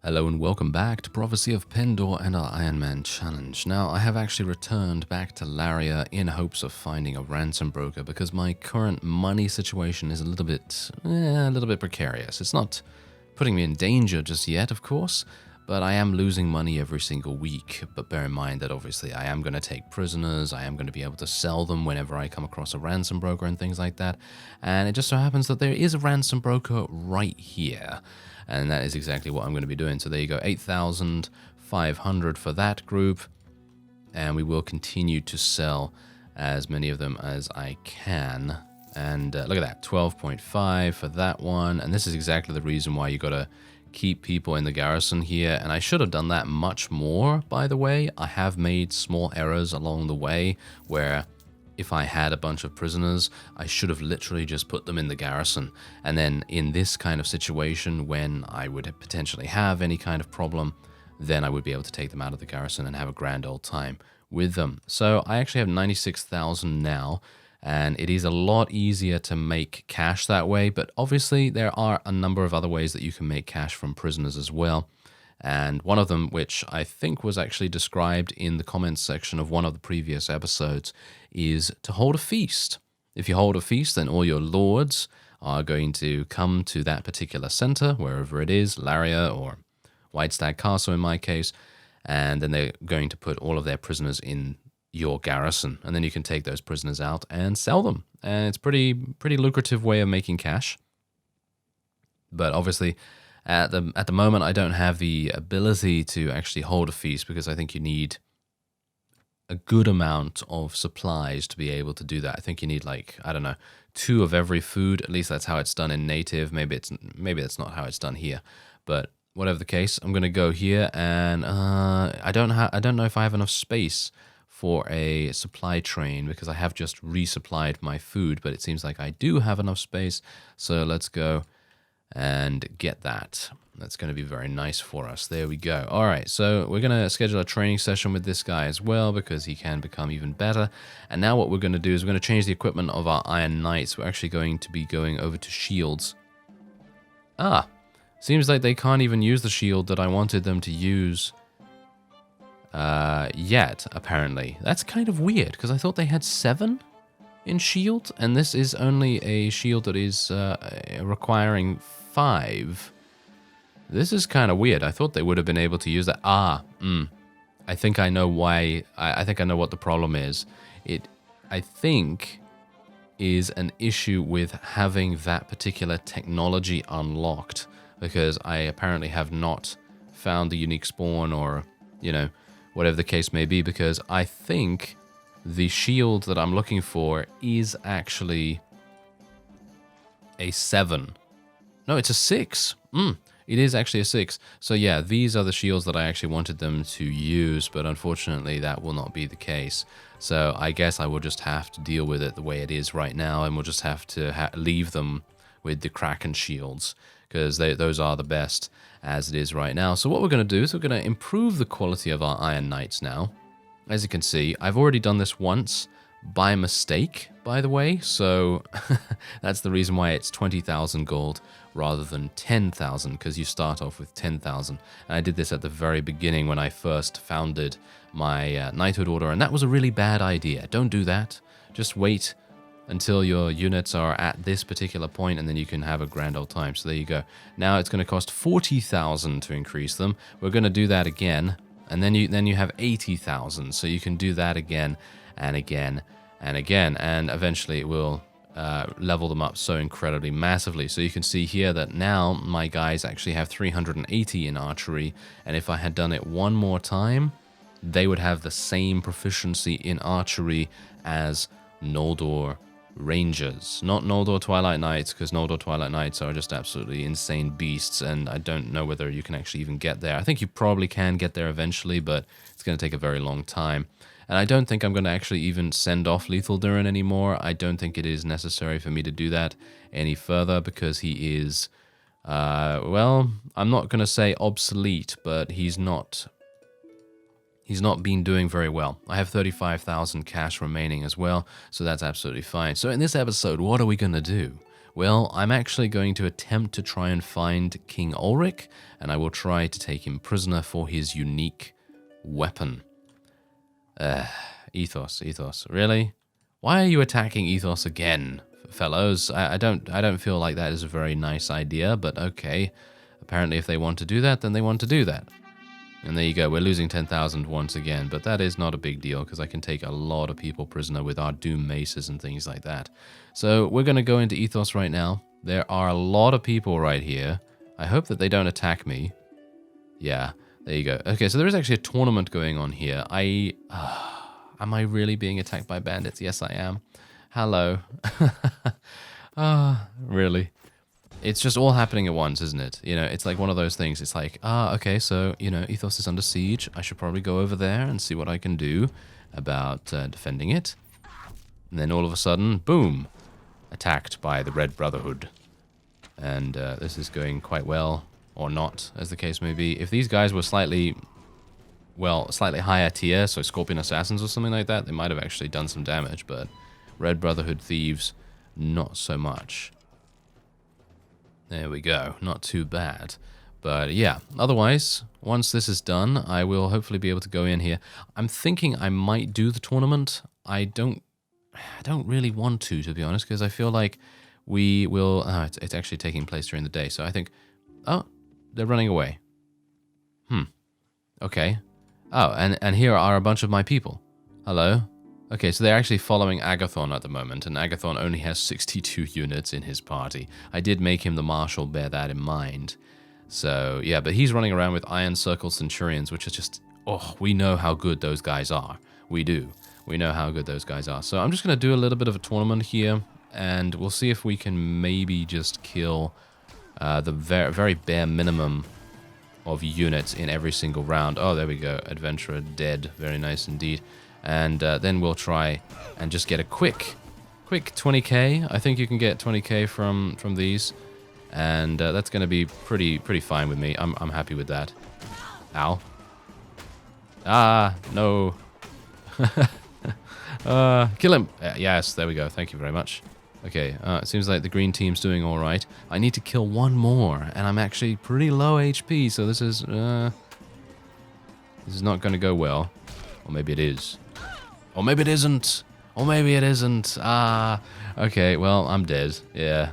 Hello and welcome back to Prophecy of Pendor and our Ironman challenge. Now, I have actually returned back to Laria in hopes of finding a ransom broker because my current money situation is a little bit precarious. It's not putting me in danger just yet, of course, but I am losing money every single week. But bear in mind that obviously I am going to take prisoners, I am going to be able to sell them whenever I come across a ransom broker and things like that. And it just so happens that there is a ransom broker right here. And that is exactly what I'm going to be doing. So there you go, 8,500 for that group. And we will continue to sell as many of them as I can. And look at that, 12.5 for that one. And this is exactly the reason why you got to keep people in the garrison here. And I should have done that much more, by the way. I have made small errors along the way where if I had a bunch of prisoners, I should have literally just put them in the garrison. And then in this kind of situation, when I would potentially have any kind of problem, then I would be able to take them out of the garrison and have a grand old time with them. So I actually have 96,000 now, and it is a lot easier to make cash that way. But obviously, there are a number of other ways that you can make cash from prisoners as well. And one of them, which I think was actually described in the comments section of one of the previous episodes, is to hold a feast. If you hold a feast, then all your lords are going to come to that particular center, wherever it is, Laria or White Stag Castle in my case, and then they're going to put all of their prisoners in your garrison, and then you can take those prisoners out and sell them. And it's pretty lucrative way of making cash. But obviously, at the moment, I don't have the ability to actually hold a feast because I think you need a good amount of supplies to be able to do that. I think you need, like, I don't know, 2 of every food. At least that's how it's done in native. Maybe that's not how it's done here. But whatever the case, I'm gonna go here, and I don't know if I have enough space for a supply train because I have just resupplied my food. But it seems like I do have enough space. So let's go and get that. That's going to be very nice for us. There we go. All right, so we're going to schedule a training session with this guy as well because he can become even better. And now what we're going to do is we're going to change the equipment of our Iron Knights. We're actually going to be going over to shields. Seems like they can't even use the shield that I wanted them to use yet, apparently. That's kind of weird because I thought they had 7 in shield, and this is only a shield that is requiring 5. This is kind of weird. I thought they would have been able to use that. I think I know why. I think I know what the problem is. I think, is an issue with having that particular technology unlocked, because I apparently have not found the unique spawn or, whatever the case may be, because I think the shield that I'm looking for is actually a 7. No, it's a 6. It is actually a 6. So yeah, these are the shields that I actually wanted them to use, but unfortunately that will not be the case. So I guess I will just have to deal with it the way it is right now, and we'll just have to leave them with the Kraken shields, because those are the best as it is right now. So what we're going to do is we're going to improve the quality of our Iron Knights now. As you can see, I've already done this once by mistake, by the way, so that's the reason why it's 20,000 gold rather than 10,000, because you start off with 10,000. And I did this at the very beginning when I first founded my Knighthood Order, and that was a really bad idea. Don't do that. Just wait until your units are at this particular point, and then you can have a grand old time. So there you go. Now it's going to cost 40,000 to increase them. We're going to do that again. And then you have 80,000, so you can do that again and again and again, and eventually it will level them up so incredibly massively. So you can see here that now my guys actually have 380 in archery, and if I had done it one more time, they would have the same proficiency in archery as Noldor Rangers. Not Noldor Twilight Knights, because Noldor Twilight Knights are just absolutely insane beasts, and I don't know whether you can actually even get there. I think you probably can get there eventually, but it's going to take a very long time. And I don't think I'm going to actually even send off Lethal Durin anymore. I don't think it is necessary for me to do that any further, because he is, well, I'm not going to say obsolete, but he's not been doing very well. I have 35,000 cash remaining as well, so that's absolutely fine. So in this episode, what are we going to do? Well, I'm actually going to attempt to try and find King ULRIC, and I will try to take him prisoner for his unique weapon. Ethos, really? Why are you attacking Ethos again, fellows? I don't feel like that is a very nice idea, but okay. Apparently if they want to do that, then they want to do that. And there you go, we're losing 10,000 once again, but that is not a big deal because I can take a lot of people prisoner with our Doom Maces and things like that. So we're going to go into Ethos right now. There are a lot of people right here. I hope that they don't attack me. Yeah, there you go. Okay, so there is actually a tournament going on here. Am I really being attacked by bandits? Yes, I am. Hello. Really? It's just all happening at once, isn't it? You know, it's like one of those things. It's like, okay, so, you know, Ethos is under siege. I should probably go over there and see what I can do about defending it. And then all of a sudden, boom, attacked by the Red Brotherhood. And this is going quite well, or not, as the case may be. If these guys were slightly higher tier, so Scorpion Assassins or something like that, they might have actually done some damage, but Red Brotherhood Thieves, not so much. There we go, not too bad. But yeah, otherwise, once this is done, I will hopefully be able to go in here. I'm thinking I might do the tournament. I don't really want to be honest, because I feel like we will... it's actually taking place during the day, so I think... Oh, they're running away. Okay. Oh, and here are a bunch of my people. Hello. Okay, so they're actually following Agathon at the moment, and Agathon only has 62 units in his party. I did make him the marshal, bear that in mind. So, yeah, but he's running around with Iron Circle Centurions, which is just... Oh, we know how good those guys are. We do. We know how good those guys are. So I'm just going to do a little bit of a tournament here, and we'll see if we can maybe just kill the very bare minimum of units in every single round. Oh, there we go. Adventurer dead. Very nice indeed. And then we'll try and just get a quick 20k. I think you can get 20k from these, and that's going to be pretty fine with me. I'm happy with that. Ow. Ah, no. Kill him. Yes, there we go. Thank you very much. Okay, it seems like the green team's doing all right. I need to kill one more, and I'm actually pretty low HP, so this is not going to go well. Or maybe it is. Or maybe it isn't. Or maybe it isn't. Okay, well, I'm dead. Yeah.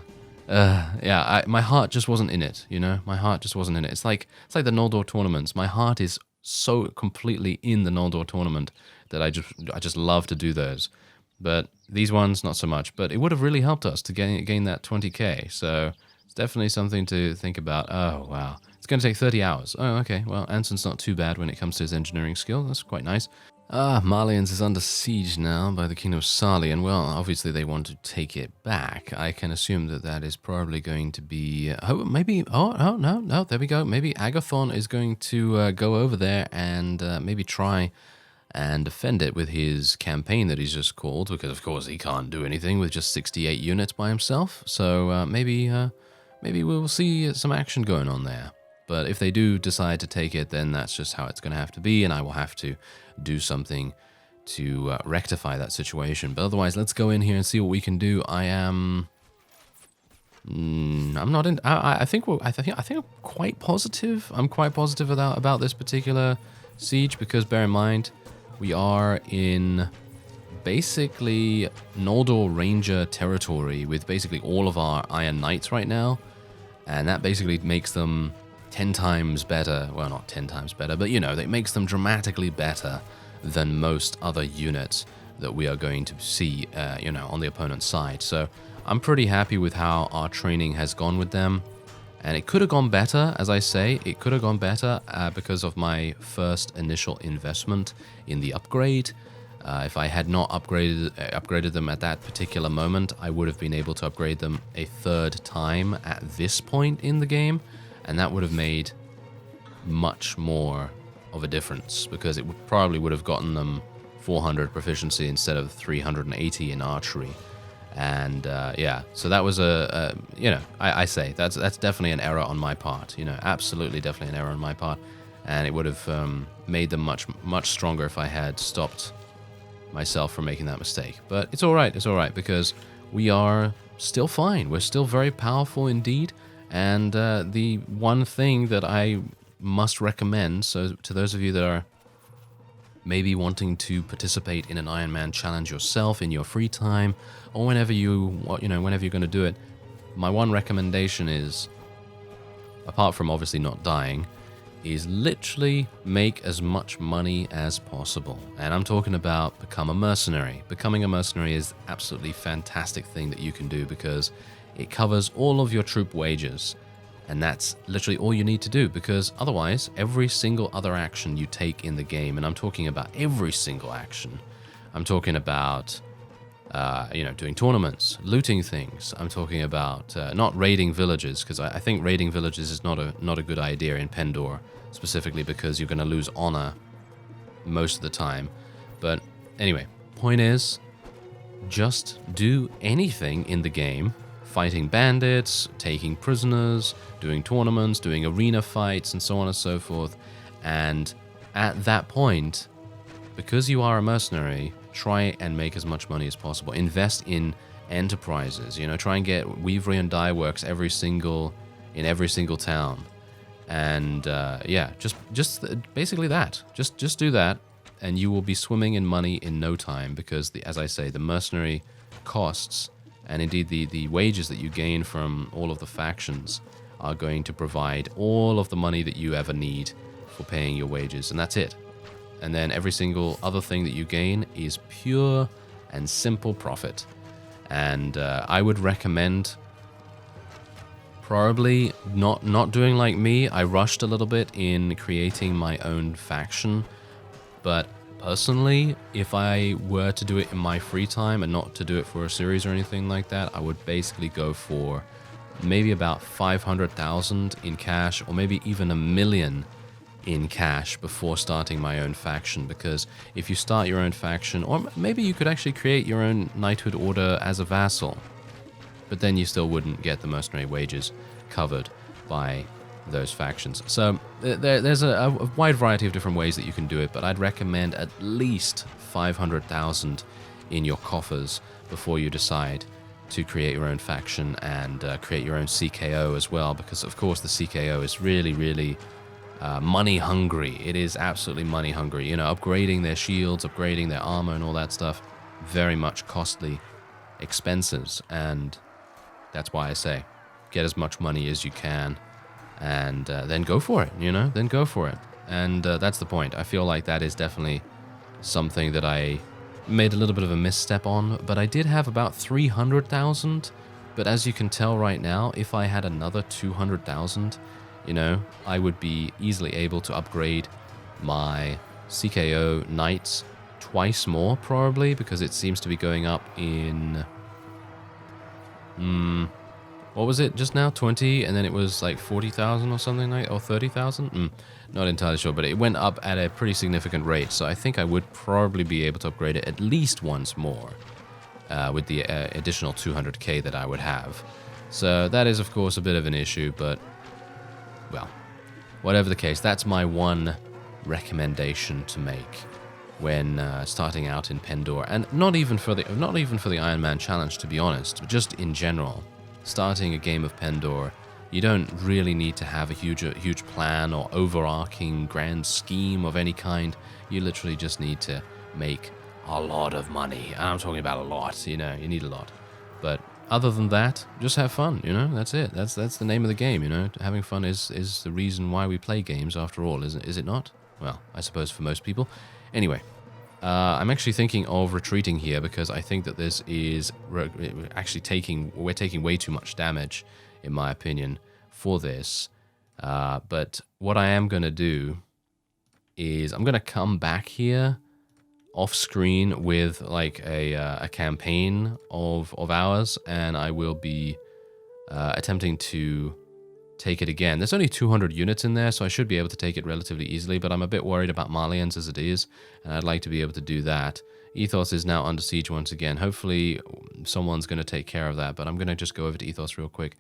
Yeah, my heart just wasn't in it, you know? My heart just wasn't in it. It's like the Noldor tournaments. My heart is so completely in the Noldor tournament that I just love to do those. But these ones, not so much. But it would have really helped us to gain that 20k. So it's definitely something to think about. Oh, wow. It's going to take 30 hours. Oh, okay. Well, Anson's not too bad when it comes to his engineering skill. That's quite nice. Marlians is under siege now by the Kingdom of Sarli, and well, obviously they want to take it back. I can assume that is probably going to be... no, there we go. Maybe Agathon is going to go over there and maybe try and defend it with his campaign that he's just called, because of course he can't do anything with just 68 units by himself. So maybe we'll see some action going on there. But if they do decide to take it, then that's just how it's going to have to be, and I will have to do something to rectify that situation. But otherwise, let's go in here and see what we can do. I'm not in. I think I'm quite positive. I'm quite positive about this particular siege, because bear in mind, we are in basically Noldor Ranger territory with basically all of our Iron Knights right now, and that basically makes them 10 times better. Well, not 10 times better, but you know, that makes them dramatically better than most other units that we are going to see, you know, on the opponent's side. So I'm pretty happy with how our training has gone with them. And it could have gone better, as I say. It could have gone better because of my initial investment in the upgrade. If I had not upgraded them at that particular moment, I would have been able to upgrade them a third time at this point in the game. And that would have made much more of a difference, because it probably would have gotten them 400 proficiency instead of 380 in archery. And yeah, so that was you know, I say that's definitely an error on my part. You know, absolutely, definitely an error on my part. And it would have made them much stronger if I had stopped myself from making that mistake. But it's all right, because we are still fine. We're still very powerful indeed. And the one thing that I must recommend, so to those of you that are maybe wanting to participate in an Ironman challenge yourself in your free time, or whenever whenever you're going to do it, my one recommendation is, apart from obviously not dying, is literally make as much money as possible. And I'm talking about become a mercenary. Becoming a mercenary is absolutely fantastic thing that you can do because it covers all of your troop wages. And that's literally all you need to do, because otherwise every single other action you take in the game, and I'm talking about every single action, I'm talking about doing tournaments, looting things. I'm talking about not raiding villages, because I think raiding villages is not a good idea in Pendor, specifically because you're going to lose honor most of the time. But anyway, point is, just do anything in the game. Fighting bandits, taking prisoners, doing tournaments, doing arena fights, and so on and so forth. And at that point, because you are a mercenary, try and make as much money as possible. Invest in enterprises. Try and get weavery and dye works in every single town. And just basically that. Just do that, and you will be swimming in money in no time. Because as I say, the mercenary costs, and indeed the wages that you gain from all of the factions, are going to provide all of the money that you ever need for paying your wages, and that's it. And then every single other thing that you gain is pure and simple profit. And I would recommend probably not doing like me. I rushed a little bit in creating my own faction, but personally, if I were to do it in my free time and not to do it for a series or anything like that, I would basically go for maybe about 500,000 in cash, or maybe even 1 million in cash before starting my own faction. Because if you start your own faction, or maybe you could actually create your own knighthood order as a vassal, but then you still wouldn't get the mercenary wages covered by those factions. So there's a wide variety of different ways that you can do it, but I'd recommend at least 500,000 in your coffers before you decide to create your own faction and create your own CKO as well, because of course the CKO is really, really money hungry. It is absolutely money hungry. Upgrading their shields, upgrading their armor and all that stuff, very much costly expenses. And that's why I say, get as much money as you can, and then go for it, then go for it. And that's the point. I feel like that is definitely something that I made a little bit of a misstep on, but I did have about 300,000. But as you can tell right now, if I had another 200,000, I would be easily able to upgrade my CKO knights twice more, probably, because it seems to be going up in... what was it just now? 20, and then it was like 40,000 or something like, or 30,000? Not entirely sure, but it went up at a pretty significant rate, so I think I would probably be able to upgrade it at least once more with the additional 200k that I would have. So that is, of course, a bit of an issue, but, well, whatever the case, that's my one recommendation to make when starting out in Pendor, and not even for the Ironman challenge, to be honest, but just in general. Starting a game of Pendor, you don't really need to have a huge plan or overarching grand scheme of any kind. You literally just need to make a lot of money. I'm talking about a lot, you need a lot. But other than that, just have fun, that's it. That's the name of the game, Having fun is the reason why we play games, after all, is it not? Well, I suppose for most people. Anyway, I'm actually thinking of retreating here, because I think that this is actually we're taking way too much damage, in my opinion, for this. But what I am going to do is I'm going to come back here off screen with like a campaign of ours, and I will be attempting to take it again. There's only 200 units in there, so I should be able to take it relatively easily, but I'm a bit worried about Malians as it is, and I'd like to be able to do that. Ethos is now under siege once again. Hopefully someone's going to take care of that, but I'm going to just go over to Ethos real quick.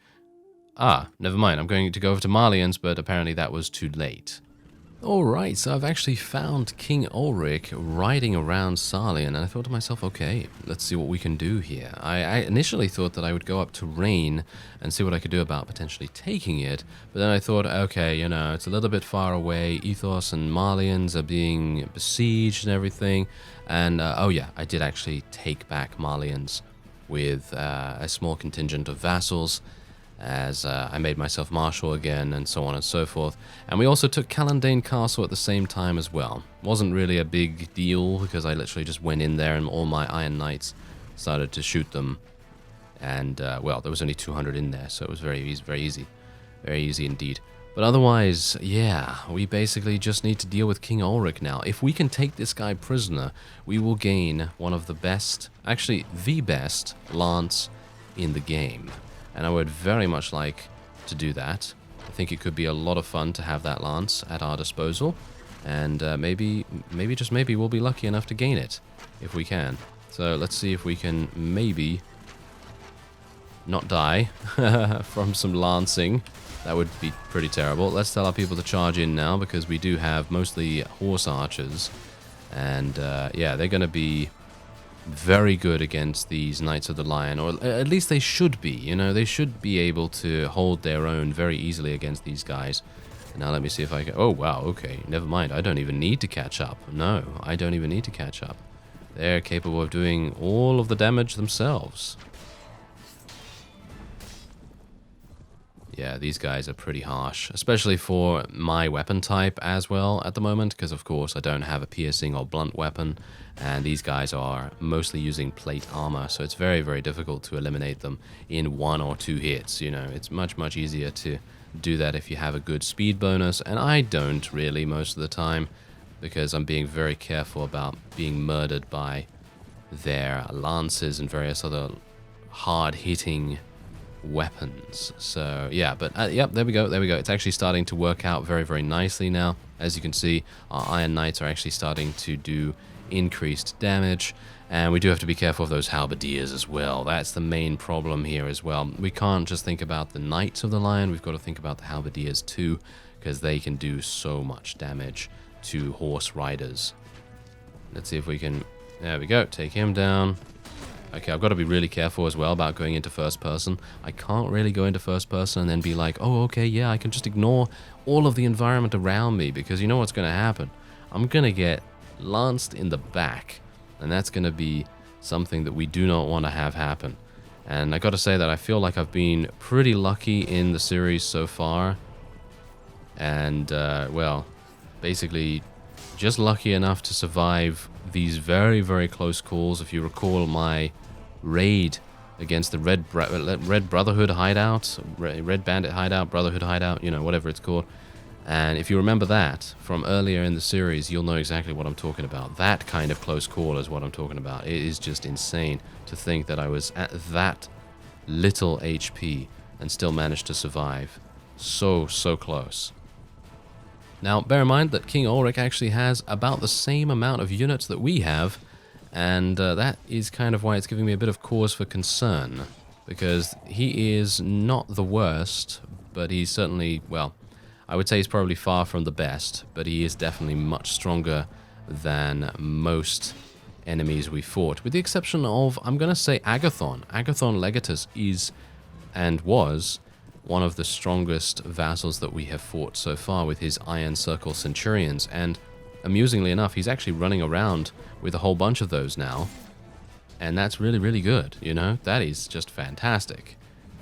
Never mind. I'm going to go over to Malians, but apparently that was too late. Alright, so I've actually found King Ulric riding around Sarlian, and I thought to myself, okay, let's see what we can do here. I initially thought that I would go up to Rain and see what I could do about potentially taking it, but then I thought, okay, you know, it's a little bit far away, Ethos and Marlians are being besieged and everything, and oh yeah, I did actually take back Marlians with a small contingent of vassals, as I made myself marshal again, and so on and so forth. And we also took Callandane Castle at the same time as well. Wasn't really a big deal, because I literally just went in there and all my Iron Knights started to shoot them. And, well, there was only 200 in there, so it was very easy, very easy. Very easy indeed. But otherwise, yeah, we basically just need to deal with King Ulric now. If we can take this guy prisoner, we will gain one of the best, actually the best, lance in the game. And I would very much like to do that. I think it could be a lot of fun to have that lance at our disposal. And maybe just maybe we'll be lucky enough to gain it, if we can. So let's see if we can maybe not die from some lancing. That would be pretty terrible. Let's tell our people to charge in now, because we do have mostly horse archers. And yeah, they're going to be very good against these Knights of the Lion, or at least they should be, you know, they should be able to hold their own very easily against these guys. Now let me see if I can, oh wow, okay, never mind, I don't even need to catch up. No, I don't even need to catch up. They're capable of doing all of the damage themselves. Yeah, these guys are pretty harsh, especially for my weapon type as well at the moment, because of course I don't have a piercing or blunt weapon, and these guys are mostly using plate armor, so it's very, very difficult to eliminate them in 1 or 2 hits. You know, it's much, much easier to do that if you have a good speed bonus, and I don't really most of the time, because I'm being very careful about being murdered by their lances and various other hard-hitting weapons. So yeah, but yep, there we go, it's actually starting to work out very, very nicely now. As you can see, our Iron Knights are actually starting to do increased damage, and we do have to be careful of those halberdiers as well. That's the main problem here as well. We can't just think about the Knights of the Lion, we've got to think about the halberdiers too, because they can do so much damage to horse riders. Let's see if we can, there we go, take him down. Okay, I've got to be really careful as well about going into first person. I can't really go into first person and then be like, oh, okay, yeah, I can just ignore all of the environment around me, because you know what's going to happen. I'm going to get lanced in the back, and that's going to be something that we do not want to have happen. And I got to say that I feel like I've been pretty lucky in the series so far. And, well, basically just lucky enough to survive these very, very close calls. If you recall my raid against the Red Brotherhood hideout, Red Bandit hideout, Brotherhood hideout, you know, whatever it's called. And if you remember that from earlier in the series, you'll know exactly what I'm talking about. That kind of close call is what I'm talking about. It is just insane to think that I was at that little HP and still managed to survive. So close. Now, bear in mind that King Ulric actually has about the same amount of units that we have, and that is kind of why it's giving me a bit of cause for concern, because he is not the worst, but he's certainly, well, I would say he's probably far from the best, but he is definitely much stronger than most enemies we fought, with the exception of, I'm going to say, Agathon. Agathon Legatus is, and was, one of the strongest vassals that we have fought so far with his Iron Circle Centurions, and amusingly enough, he's actually running around with a whole bunch of those now, and that's really, really good, you know? That is just fantastic,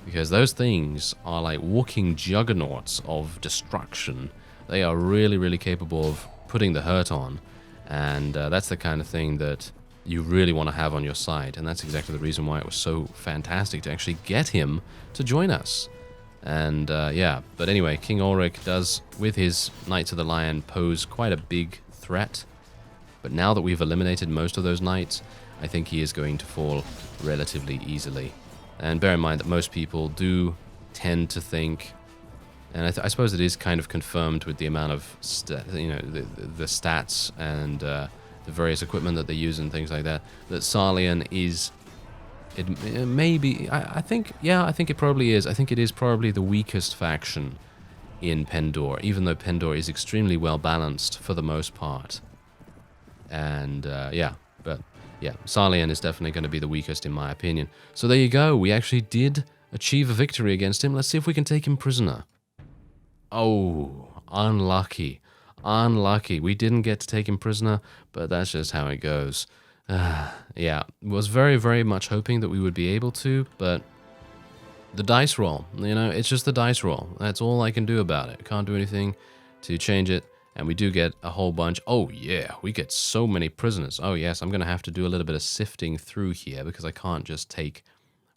because those things are like walking juggernauts of destruction. They are really, really capable of putting the hurt on, and that's the kind of thing that you really want to have on your side, and that's exactly the reason why it was so fantastic to actually get him to join us. And yeah, but anyway, King Ulric does, with his Knights of the Lion, pose quite a big threat. But now that we've eliminated most of those knights, I think he is going to fall relatively easily. And bear in mind that most people do tend to think, and I suppose it is kind of confirmed with the amount of, the stats and the various equipment that they use and things like that, that Sarlian is... It may be, I think it probably is. I think it is probably the weakest faction in Pendor, even though Pendor is extremely well balanced for the most part. And yeah, but yeah, Sarlian is definitely going to be the weakest in my opinion. So there you go, we actually did achieve a victory against him. Let's see if we can take him prisoner. Oh, unlucky. Unlucky. We didn't get to take him prisoner, but that's just how it goes. Yeah, was very, very much hoping that we would be able to, but the dice roll, you know, it's just the dice roll. That's all I can do about it. Can't do anything to change it. And we do get a whole bunch. Oh, yeah, we get so many prisoners. Oh, yes, I'm going to have to do a little bit of sifting through here because I can't just take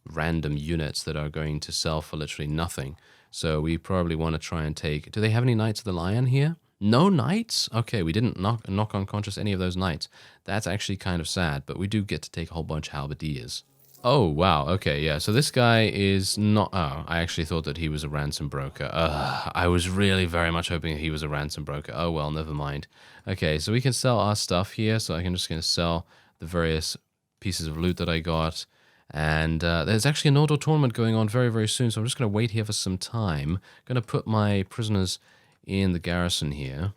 random units that are going to sell for literally nothing. So we probably want to try and take... Do they have any Knights of the Lion here? No Knights? Okay, we didn't knock unconscious any of those Knights. That's actually kind of sad, but we do get to take a whole bunch of Halberdiers. Oh, wow, okay, yeah, so this guy is not... Oh, I actually thought that he was a ransom broker. I was really very much hoping that he was a ransom broker. Oh, well, never mind. Okay, so we can sell our stuff here, so I'm just going to sell the various pieces of loot that I got. And there's actually a Nordor tournament going on very, very soon, so I'm just going to wait here for some time. Going to put my prisoners in the garrison here,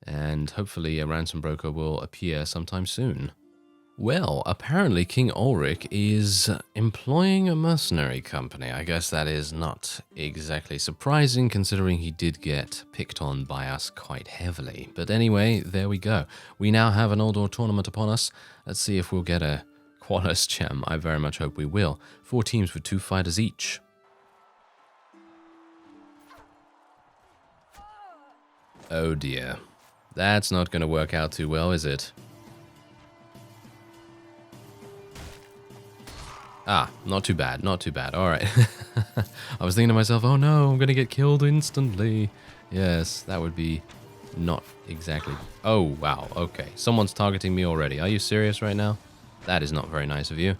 and hopefully a ransom broker will appear sometime soon. Well, apparently King Ulric is employing a mercenary company. I guess that is not exactly surprising, considering he did get picked on by us quite heavily. But anyway, there we go. We now have an Noldor tournament upon us. Let's see if we'll get a Qualis gem. I very much hope we will. 4 teams with 2 fighters each. Oh dear. That's not going to work out too well, is it? Ah, not too bad, not too bad. All right. I was thinking to myself, oh no, I'm going to get killed instantly. Yes, that would be not exactly... Oh, wow, okay. Someone's targeting me already. Are you serious right now? That is not very nice of you.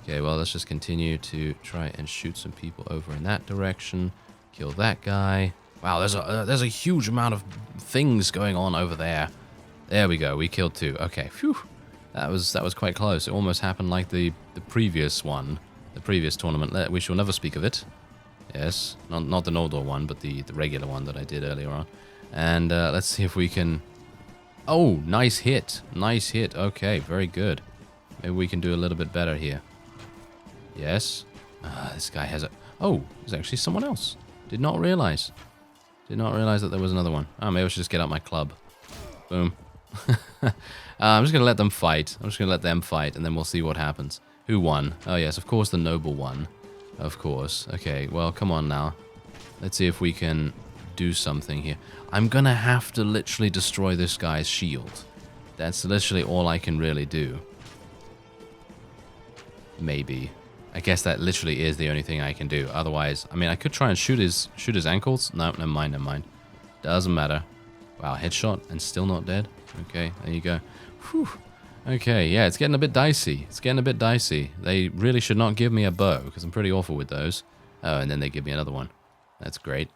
Okay, well, let's just continue to try and shoot some people over in that direction. Kill that guy. Wow, there's a huge amount of things going on over there. There we go, we killed 2. Okay, phew. That was quite close. It almost happened like the previous one, the previous tournament. We shall never speak of it. Yes, not the Noldor one, but the regular one that I did earlier on. And let's see if we can... Oh, nice hit. Nice hit. Okay, very good. Maybe we can do a little bit better here. Yes. This guy has a... Oh, there's actually someone else. Did not realize. Did not realize that there was another one. Oh, maybe I should just get out my club. Boom. I'm just going to let them fight. I'm just going to let them fight, and then we'll see what happens. Who won? Oh, yes, of course the noble won. Of course. Okay, well, come on now. Let's see if we can do something here. I'm going to have to literally destroy this guy's shield. That's literally all I can really do. Maybe. I guess that literally is the only thing I can do. Otherwise, I mean, I could try and shoot his ankles. No, never mind, never mind. Doesn't matter. Wow, headshot and still not dead. Okay, there you go. Whew. Okay, yeah, it's getting a bit dicey. It's getting a bit dicey. They really should not give me a bow, because I'm pretty awful with those. Oh, and then they give me another one. That's great.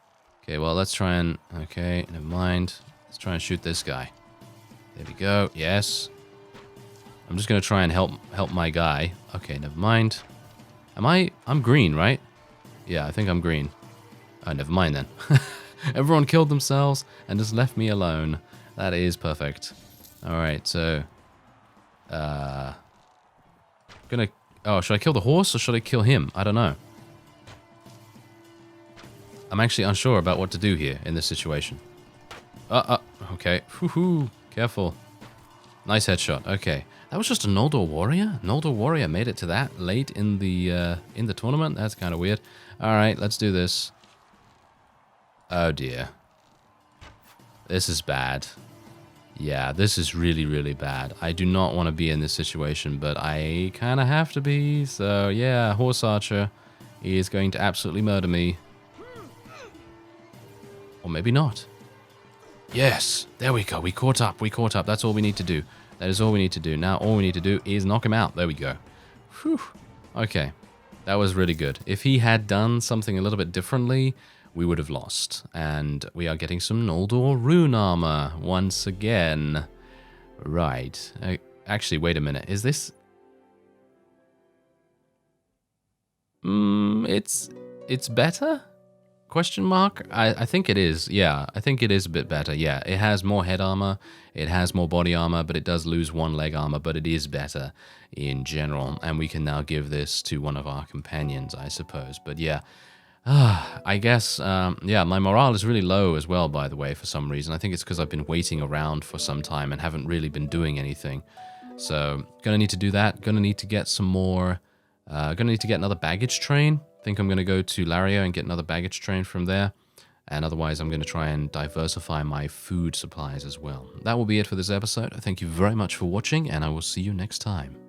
Okay, well, let's try and... Okay, never mind. Let's try and shoot this guy. There we go. Yes. I'm just going to try and help my guy. Okay, never mind. I'm green, right? Yeah, I think I'm green. Oh, never mind then. Everyone killed themselves and just left me alone. That is perfect. Alright, so... Oh, should I kill the horse or should I kill him? I don't know. I'm actually unsure about what to do here in this situation. Okay. Woohoo! Careful. Nice headshot. Okay. That was just a Noldor warrior? Noldor warrior made it to that late in the tournament? That's kind of weird. Alright, let's do this. Oh dear. This is bad. Yeah, this is really, really bad. I do not want to be in this situation, but I kind of have to be. So, yeah, Horse Archer is going to absolutely murder me. Or maybe not. Yes, there we go. We caught up. We caught up. That's all we need to do. That is all we need to do. Now, all we need to do is knock him out. There we go. Whew. Okay, that was really good. If he had done something a little bit differently, we would have lost. And we are getting some Noldor rune armor once again. Right. Actually, wait a minute. Is this... It's better? Question mark? I think it is. Yeah, I think it is a bit better. Yeah, it has more head armor, it has more body armor, but it does lose one leg armor, but it is better in general. And we can now give this to one of our companions, I suppose. But yeah, I guess, yeah, my morale is really low as well, by the way, for some reason. I think it's because I've been waiting around for some time and haven't really been doing anything. So, gonna need to do that. Gonna need to get some more, gonna need to get another baggage train. Think I'm going to go to Laria and get another baggage train from there, and otherwise I'm going to try and diversify my food supplies as well. That will be it for this episode. Thank you very much for watching, and I will see you next time.